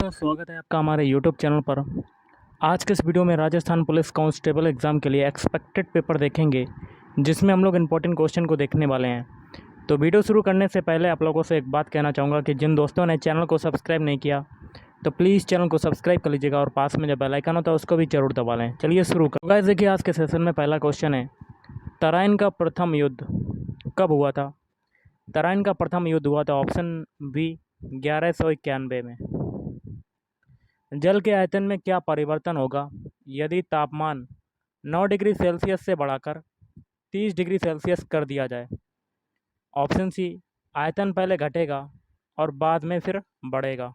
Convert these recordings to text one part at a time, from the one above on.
दोस्तों, स्वागत है आपका हमारे यूट्यूब चैनल पर। आज के इस वीडियो में राजस्थान पुलिस कांस्टेबल एग्ज़ाम के लिए एक्सपेक्टेड पेपर देखेंगे, जिसमें हम लोग इंपॉर्टेंट क्वेश्चन को देखने वाले हैं। तो वीडियो शुरू करने से पहले आप लोगों से एक बात कहना चाहूँगा कि जिन दोस्तों ने चैनल को सब्सक्राइब नहीं किया तो प्लीज़ चैनल को सब्सक्राइब कर लीजिएगा और पास में जो बेल आइकन होता है उसको भी जरूर दबा लें। चलिए शुरू कर। गाइस देखिए, आज के सेशन में पहला क्वेश्चन है, तराइन का प्रथम युद्ध कब हुआ था? तराइन का प्रथम युद्ध हुआ था ऑप्शन बी 1191 में। जल के आयतन में क्या परिवर्तन होगा यदि तापमान 9 डिग्री सेल्सियस से बढ़ाकर 30 डिग्री सेल्सियस कर दिया जाए? ऑप्शन सी, आयतन पहले घटेगा और बाद में फिर बढ़ेगा।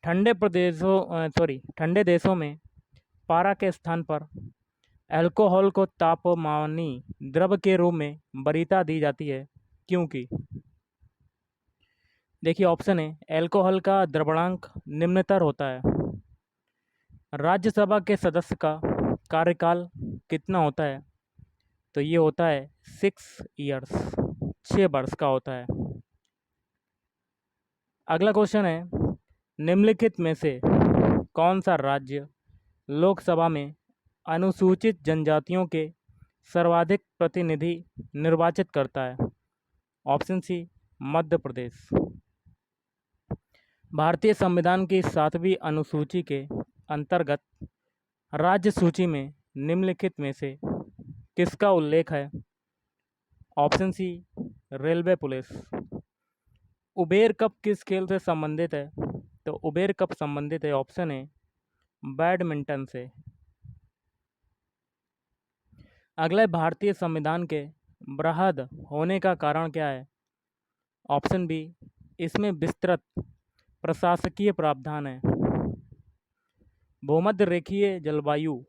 ठंडे देशों में पारा के स्थान पर अल्कोहल को तापमानी द्रव के रूप में वरीयता दी जाती है, क्योंकि देखिए ऑप्शन है, अल्कोहल का द्रवणांक निम्नतर होता है। राज्यसभा के सदस्य का कार्यकाल कितना होता है? तो ये होता है 6 ईयर्स, 6 वर्ष का होता है। अगला क्वेश्चन है, निम्नलिखित में से कौन सा राज्य लोकसभा में अनुसूचित जनजातियों के सर्वाधिक प्रतिनिधि निर्वाचित करता है? ऑप्शन सी, मध्य प्रदेश। भारतीय संविधान की 7वीं अनुसूची के अंतर्गत राज्य सूची में निम्नलिखित में से किसका उल्लेख है? Option C, railway police. Uber Cup किस खेल से संबंधित है? तो उबेर कप संबंधित है, ऑप्शन है, बैडमिंटन से। अगले, भारतीय संविधान के बृहद होने का कारण क्या है? ऑप्शन बी, इसमें विस्तृत प्रशासकीय प्रावधान है। भूमध्य रेखीय जलवायु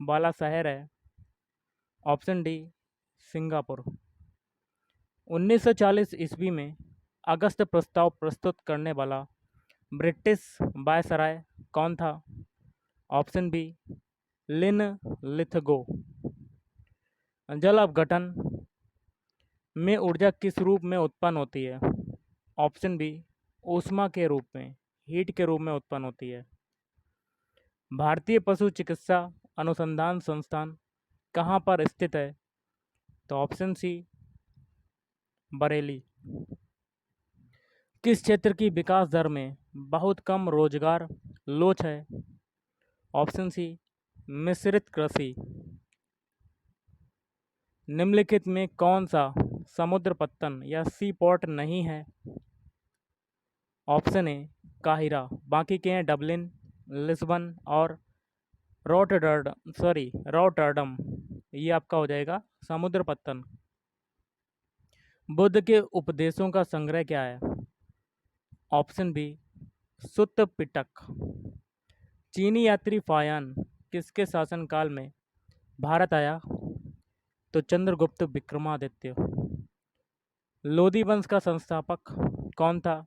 वाला शहर है, ऑप्शन डी, सिंगापुर। 1940 ईस्वी में अगस्त प्रस्ताव प्रस्तुत करने वाला ब्रिटिश वायसराय कौन था? ऑप्शन बी, लिन लिथगो। जल अपघटन में ऊर्जा किस रूप में उत्पन्न होती है? ऑप्शन बी, ऊष्मा के रूप में, हीट के रूप में उत्पन्न होती है। भारतीय पशु चिकित्सा अनुसंधान संस्थान कहाँ पर स्थित है? तो ऑप्शन सी, बरेली। किस क्षेत्र की विकास दर में बहुत कम रोजगार लोच है? ऑप्शन सी, मिश्रित कृषि। निम्नलिखित में कौन सा समुद्र पत्तन या सी पोर्ट नहीं है? ऑप्शन ए, काहिरा। बाकी के हैं डबलिन, लिस्बन और रोटरडम। ये आपका हो जाएगा समुद्र पत्तन। बुद्ध के उपदेशों का संग्रह क्या है? ऑप्शन बी, सुत्त पिटक। चीनी यात्री फायान किसके शासनकाल में भारत आया? तो चंद्रगुप्त विक्रमादित्य। लोदी वंश का संस्थापक कौन था?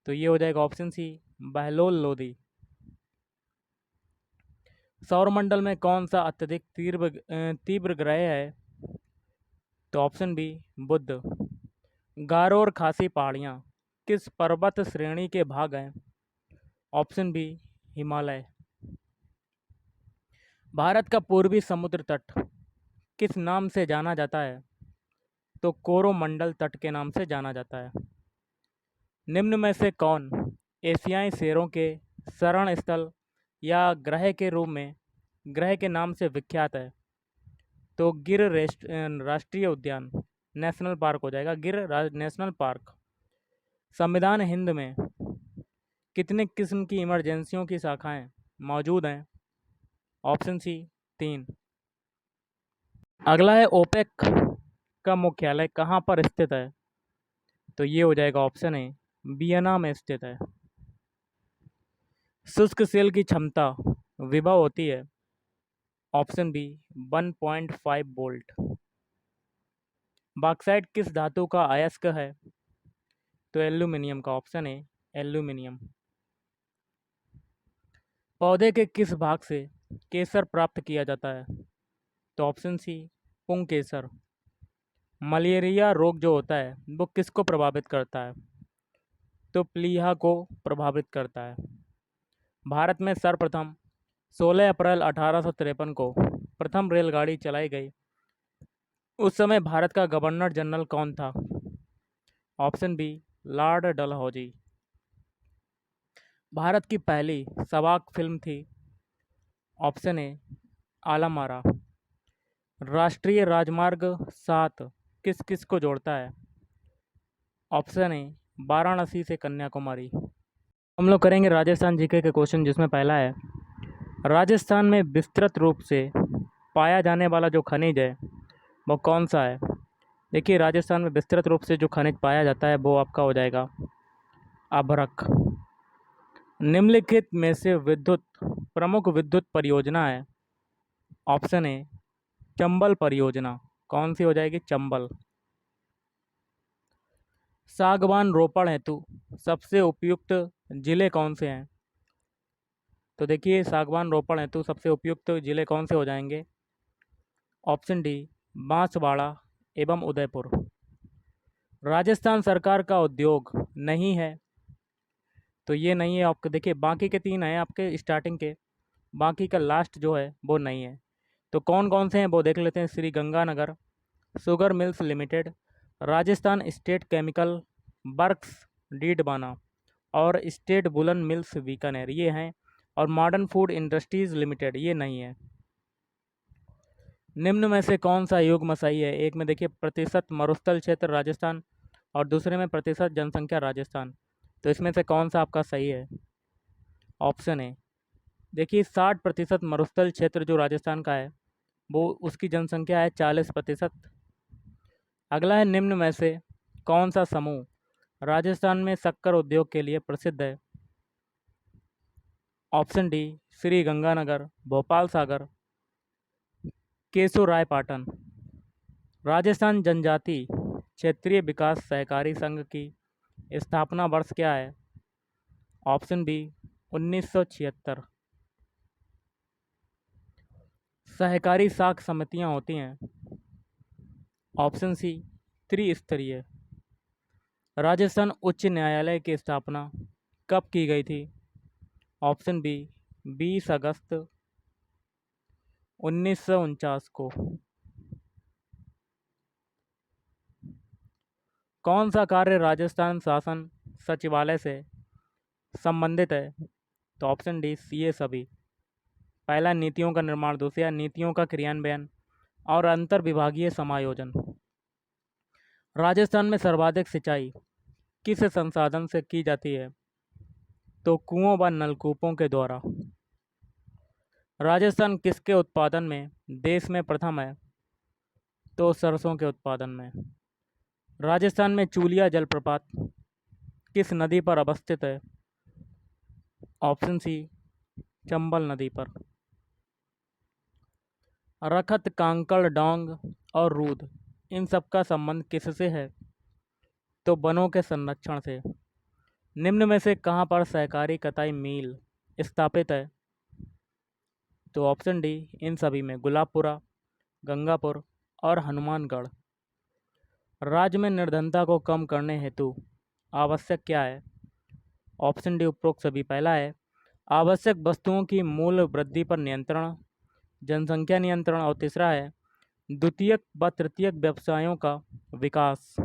तो ये हो जाएगा ऑप्शन सी, बहलोल लोदी। सौरमंडल में कौन सा अत्यधिक तीव्र ग्रह है? तो ऑप्शन बी, बुध। गारो और खासी पहाड़ियाँ किस पर्वत श्रेणी के भाग हैं? Option B, Himalaya. भारत का पूर्वी समुद्र तट किस नाम से जाना जाता है? तो कोरोमंडल तट के नाम से जाना जाता है। निम्न में से कौन एशियाई शेरों के शरण स्थल या ग्रह के नाम से विख्यात है? तो गिर राष्ट्रीय उद्यान, नेशनल पार्क हो जाएगा, नेशनल पार्क। संविधान हिंद में कितने किस्म की इमरजेंसियों की शाखाएं मौजूद हैं? Option C, 3। अगला है, ओपेक का मुख्यालय कहाँ पर स्थित है? तो ये हो जाएगा ऑप्शन ए, वियना में स्थित है। शुष्क सेल की क्षमता विभव होती है? Option B, 1.5 volt. बॉक्साइट किस धातु का अयस्क है? तो एल्यूमिनियम का, ऑप्शन ए, एल्यूमिनियम। पौधे के किस भाग से केसर प्राप्त किया जाता है? तो ऑप्शन सी, पुंकेसर। मलेरिया रोग जो होता है वो किसको प्रभावित करता है? तो प्लीहा को प्रभावित करता है। भारत में सर्वप्रथम 16 अप्रैल 1853 को प्रथम रेलगाड़ी चलाई गई। उस समय भारत का गवर्नर जनरल कौन था? Option B Lord Dalhousie. भारत की पहली सवाक फिल्म थी? Option A Alam Ara. राष्ट्रीय राजमार्ग 7 किस किस को जोड़ता है? ऑप्शन ए वाराणसी से कन्याकुमारी। हम लोग करेंगे राजस्थान जीके के क्वेश्चन, जिसमें पहला है, राजस्थान में विस्तृत रूप से पाया जाने वाला जो खनिज है वो कौन सा है? देखिए, राजस्थान में विस्तृत रूप से जो खनिज पाया जाता है वो आपका हो जाएगा अभ्रक। निम्नलिखित में से प्रमुख विद्युत परियोजना है? ऑप्शन ए चंबल परियोजना। कौन सी हो जाएगी? चंबल। सागवान रोपण हेतु सबसे उपयुक्त जिले कौन से हैं? तो देखिए, सागवान रोपण हेतु सबसे उपयुक्त जिले कौन से हो जाएंगे? ऑप्शन डी बांसवाड़ा एवं उदयपुर। राजस्थान सरकार का उद्योग नहीं है, तो ये नहीं है आपके। देखिए, बाकी के 3 हैं आपके स्टार्टिंग के, बाकी का लास्ट जो है वो नहीं है। तो कौन कौन से हैं वो देख लेते हैं। Shri Ganganagar sugar mills limited, Rajasthan state chemical works Didwana और स्टेट वुलन मिल्स बीकानेर, ये हैं। और मॉडर्न फूड इंडस्ट्रीज़ लिमिटेड, ये नहीं है। निम्न में से कौन सा युग्म सही है? एक में देखिए प्रतिशत मरुस्थल क्षेत्र राजस्थान और दूसरे में प्रतिशत जनसंख्या राजस्थान। तो इसमें से कौन सा आपका सही है? ऑप्शन है, देखिए 60% मरुस्थल क्षेत्र जो राजस्थान का है वो उसकी जनसंख्या है 40%। अगला है, निम्न में से कौन सा समूह राजस्थान में शक्कर उद्योग के लिए प्रसिद्ध है? Option D Shri Ganganagar, Bhopal Sagar, Keshoraipatan. राजस्थान जनजाति क्षेत्रीय विकास सहकारी संघ की स्थापना वर्ष क्या है? Option B 1976। सहकारी साख समितियां होती हैं? ऑप्शन सी त्रिस्तरीय। राजस्थान उच्च न्यायालय की स्थापना कब की गई थी? ऑप्शन बी 20 अगस्त 1949 को। कौन सा कार्य राजस्थान शासन सचिवालय से संबंधित है? तो ऑप्शन डी ये सभी। पहला नीतियों का निर्माण, दूसरा नीतियों का क्रियान्वयन और अंतर विभागीय समायोजन। राजस्थान में सर्वाधिक सिंचाई किस संसाधन से की जाती है? तो कुओं व नलकूपों के द्वारा। राजस्थान किसके उत्पादन में देश में प्रथम है? तो सरसों के उत्पादन में। राजस्थान में चूलिया जलप्रपात किस नदी पर अवस्थित है? ऑप्शन सी चंबल नदी पर। रखत, कांकड़, डोंग और रूद, इन सब का संबंध किससे है? तो वनों के संरक्षण से। निम्न में से कहाँ पर सहकारी कताई मिल स्थापित है? तो ऑप्शन डी इन सभी में, गुलाबपुरा, गंगापुर और हनुमानगढ़। राज्य में निर्धनता को कम करने हेतु आवश्यक क्या है? ऑप्शन डी उपरोक्त सभी। पहला है, आवश्यक वस्तुओं की मूल्य वृद्धि पर नियंत्रण, जनसंख्या नियंत्रण। और तीसरा है, द्वितीयक व तृतीयक व्यवसायों का विकास।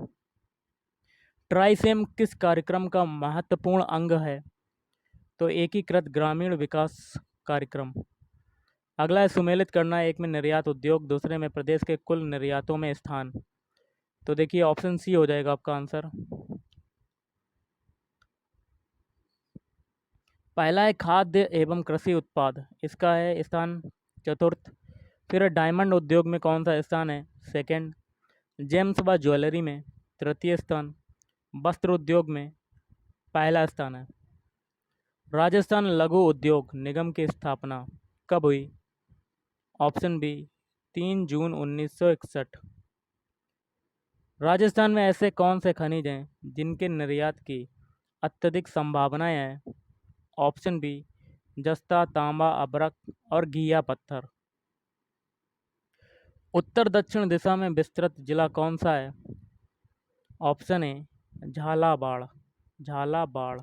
ट्राइसेम किस कार्यक्रम का महत्वपूर्ण अंग है? तो एकीकृत ग्रामीण विकास कार्यक्रम। अगला है, सुमेलित करना, एक में निर्यात उद्योग, दूसरे में प्रदेश के कुल निर्यातों में स्थान। तो देखिए ऑप्शन सी हो जाएगा आपका आंसर। पहला है खाद्य एवं कृषि उत्पाद, इसका है स्थान चतुर्थ। फिर डायमंड उद्योग में कौन सा स्थान है? सेकंड। जेम्स व ज्वेलरी में तृतीय स्थान। वस्त्र उद्योग में पहला स्थान है। राजस्थान लघु उद्योग निगम की स्थापना कब हुई? ऑप्शन बी 3 जून 1961। राजस्थान में ऐसे कौन से खनिज हैं जिनके निर्यात की अत्यधिक संभावनाएं हैं? ऑप्शन बी जस्ता, तांबा, अभ्रक और घिया पत्थर। उत्तर दक्षिण दिशा में विस्तृत जिला कौन सा है? Option A Jhalawar. झालावाड़।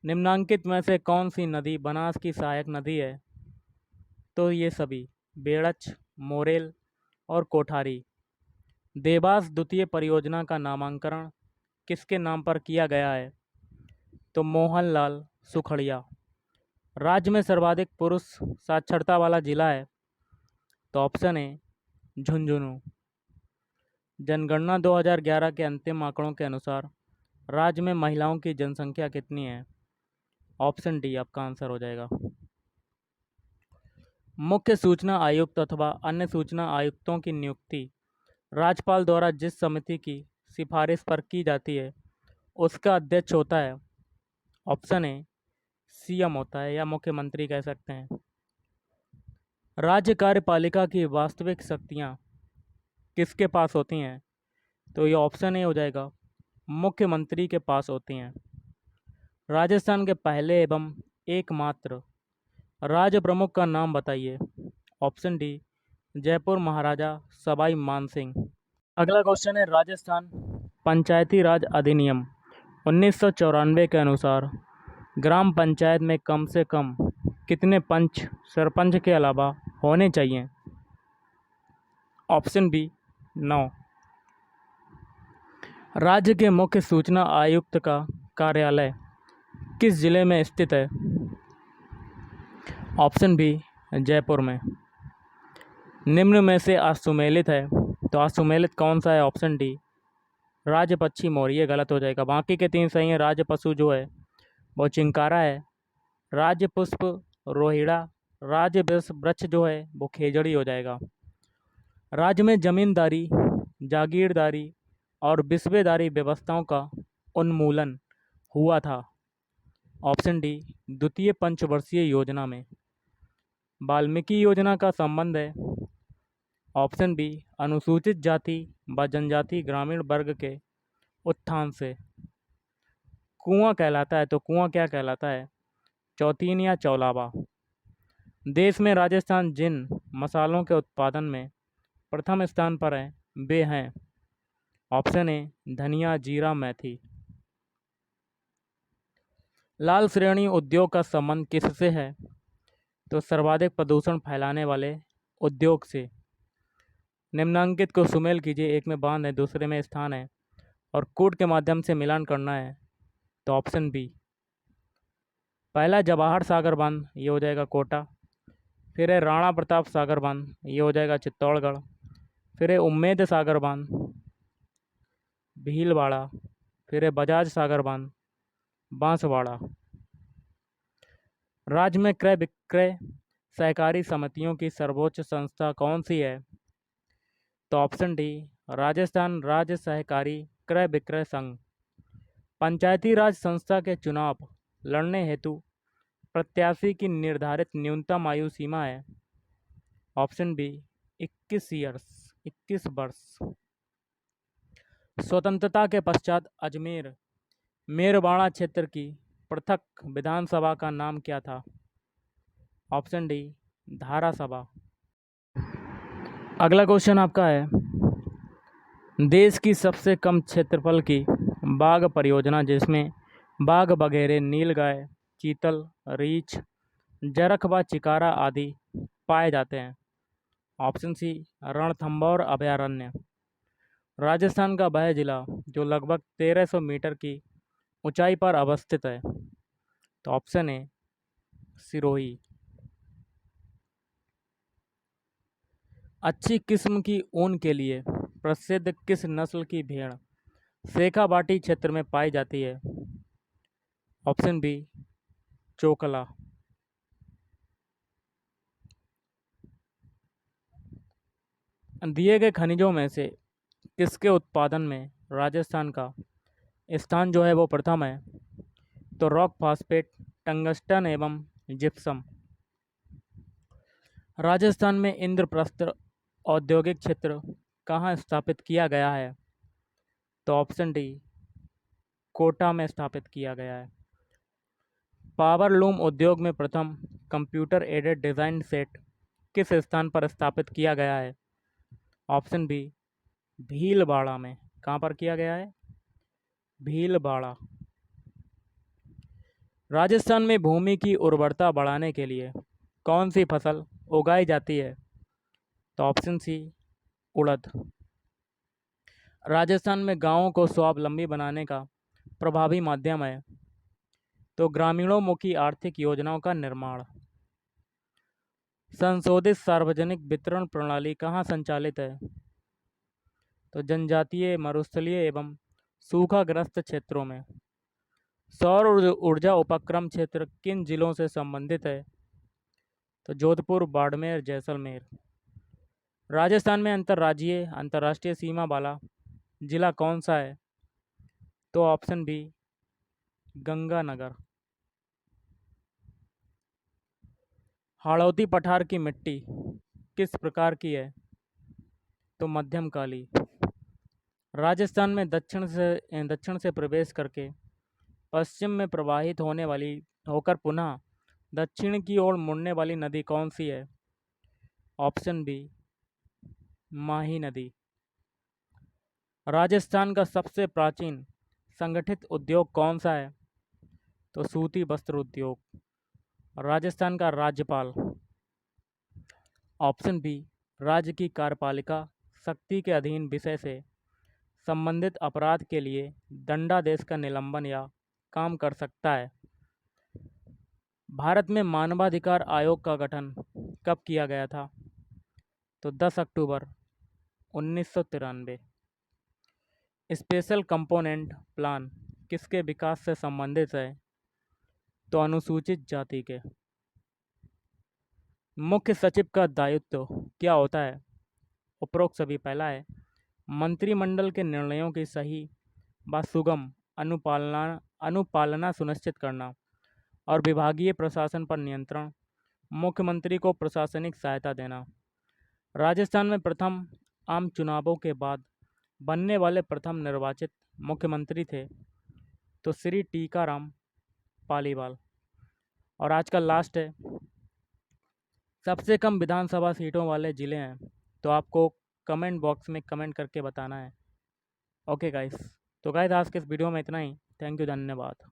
निम्नांकित में से कौन सी नदी बनास की सहायक नदी है? तो ये सभी बेड़च, मोरेल और कोठारी। देवास द्वितीय परियोजना का नामांकन किसके नाम पर किया गया है? तो मोहनलाल सुखड़िया। राज्य में सर्वाधिक पुरुष साक्षरता वाला जिला है? तो ऑप्शन ए झुंझुनू। जनगणना 2011 के अंतिम आंकड़ों के अनुसार राज्य में महिलाओं की जनसंख्या कितनी है? ऑप्शन डी आपका आंसर हो जाएगा। मुख्य सूचना आयुक्त अथवा अन्य सूचना आयुक्तों की नियुक्ति राज्यपाल द्वारा जिस समिति की सिफारिश पर की जाती है उसका अध्यक्ष होता है? ऑप्शन ए सीएम होता है या मुख्यमंत्री कह सकते हैं। राज्य कार्यपालिका की वास्तविक शक्तियां किसके पास होती हैं? तो ये ऑप्शन ए हो जाएगा, मुख्यमंत्री के पास होती हैं। राजस्थान के पहले एवं एकमात्र राज्य प्रमुख का नाम बताइए। ऑप्शन डी जयपुर महाराजा सवाई मानसिंह। अगला क्वेश्चन है, राजस्थान पंचायती राज अधिनियम 1994 के अनुसार ग्राम पंचायत में कम से कम कितने पंच सरपंच के अलावा होने चाहिए? Option B 9। राज्य के मुख्य सूचना आयुक्त का कार्यालय किस जिले में स्थित है? ऑप्शन बी जयपुर में। निम्न में से असुमेलित है, तो असुमेलित कौन सा है? ऑप्शन डी राज्य पक्षी मोर। ये गलत हो जाएगा, बाकी के 3 सही हैं। राज्य पशु जो है वो चिंकारा है, राज्य पुष्प रोहिड़ा, राज्य वृक्ष जो है वो खेजड़ी हो जाएगा। राज्य में जमींदारी, जागीरदारी और बिस्बेदारी व्यवस्थाओं का उन्मूलन हुआ था। ऑप्शन डी द्वितीय पंचवर्षीय योजना में। वाल्मीकि योजना का संबंध है? ऑप्शन बी अनुसूचित जाति व जनजाति ग्रामीण वर्ग के उत्थान से। कुआं कहलाता है, तो कुआं क्या कहलाता है? चौतीन या चौलावा। देश में राजस्थान जिन मसालों के उत्पादन में प्रथम स्थान पर है वे हैं? ऑप्शन ए धनिया, जीरा, मेथी। लाल श्रेणी उद्योग का संबंध किससे है? तो सर्वाधिक प्रदूषण फैलाने वाले उद्योग से। निम्नांकित को सुमेल कीजिए, एक में बांध है, दूसरे में स्थान है और कूट के माध्यम से मिलान करना है। तो ऑप्शन बी पहला जवाहर सागर बांध, ये हो जाएगा कोटा। फिर है राणा प्रताप सागर बांध, ये हो जाएगा चित्तौड़गढ़। फिर है उम्मेद सागर बांध, भीलवाड़ा। फिर है बजाज सागर बांध, बांसवाड़ा। राज्य में क्रय विक्रय सहकारी समितियों की सर्वोच्च संस्था कौन सी है? तो ऑप्शन डी राजस्थान राज्य सहकारी क्रय विक्रय संघ। पंचायती राज संस्था के चुनाव लड़ने हेतु प्रत्याशी की निर्धारित न्यूनतम आयु सीमा है? ऑप्शन बी 21 वर्ष। स्वतंत्रता के पश्चात अजमेर मेरवाड़ा क्षेत्र की पृथक विधानसभा का नाम क्या था? ऑप्शन डी धारा सभा। अगला क्वेश्चन आपका है, देश की सबसे कम क्षेत्रफल की बाघ परियोजना जिसमें बाघ, बघेरे, नीलगाय, चीतल, रीछ, जरख व चिकारा आदि पाए जाते हैं? ऑप्शन सी रणथंभौर अभयारण्य। राजस्थान का वह जिला जो लगभग 1300 मीटर की ऊंचाई पर अवस्थित है? तो ऑप्शन ए सिरोही। अच्छी किस्म की ऊन के लिए प्रसिद्ध किस नस्ल की भेड़ शेखावाटी क्षेत्र में पाई जाती है? ऑप्शन बी चोकला। दिए गए खनिजों में से किसके उत्पादन में राजस्थान का स्थान जो है वो प्रथम है? तो रॉक फास्फेट, टंगस्टन एवं जिप्सम। राजस्थान में इंद्रप्रस्थ औद्योगिक क्षेत्र कहाँ स्थापित किया गया है? तो ऑप्शन डी कोटा में स्थापित किया गया है। पावर लूम उद्योग में प्रथम कंप्यूटर एडेड डिज़ाइन सेट किस स्थान पर स्थापित किया गया है? ऑप्शन बी भीलवाड़ा में। कहाँ पर किया गया है? भीलवाड़ा। राजस्थान में भूमि की उर्वरता बढ़ाने के लिए कौन सी फसल उगाई जाती है? तो ऑप्शन सी, उड़द। राजस्थान में गांवों को स्वावलंबी बनाने का प्रभावी माध्यम है, तो ग्रामीणोन्मुखी आर्थिक योजनाओं का निर्माण। संशोधित सार्वजनिक वितरण प्रणाली कहाँ संचालित है? तो जनजातीय, मरुस्थलीय एवं सूखाग्रस्त क्षेत्रों में। सौर ऊर्जा उपक्रम क्षेत्र किन जिलों से संबंधित है? तो जोधपुर, बाड़मेर, जैसलमेर। राजस्थान में अंतर्राष्ट्रीय सीमा वाला जिला कौन सा है? तो ऑप्शन बी, गंगानगर। हाड़ौती पठार की मिट्टी किस प्रकार की है? तो मध्यम काली। राजस्थान में दक्षिण से प्रवेश करके पश्चिम में प्रवाहित होकर पुनः दक्षिण की ओर मुड़ने वाली नदी कौन सी है? ऑप्शन बी, माही नदी। राजस्थान का सबसे प्राचीन संगठित उद्योग कौन सा है? तो सूती वस्त्र उद्योग। राजस्थान का राज्यपाल। ऑप्शन बी, राज्य की कार्यपालिका शक्ति के अधीन विषय से संबंधित अपराध के लिए दंडादेश का निलंबन या काम कर सकता है। भारत में मानवाधिकार आयोग का गठन कब किया गया था? तो 10 अक्टूबर 1993। स्पेशल कंपोनेंट प्लान किसके विकास से संबंधित है? तो अनुसूचित जाति के। मुख्य सचिव का दायित्व क्या होता है? उपरोक्त सभी पहला है मंत्रिमंडल के निर्णयों की सही व सुगम अनुपालना सुनिश्चित करना और विभागीय प्रशासन पर नियंत्रण, मुख्यमंत्री को प्रशासनिक सहायता देना। राजस्थान में प्रथम आम चुनावों के बाद बनने वाले प्रथम निर्वाचित मुख्यमंत्री थे तो श्री टीकाराम पालीवाल। और आज का लास्ट है, सबसे कम विधानसभा सीटों वाले ज़िले हैं, तो आपको कमेंट बॉक्स में कमेंट करके बताना है। ओके गाइस, तो गाइस आज के इस वीडियो में इतना ही। थैंक यू, धन्यवाद।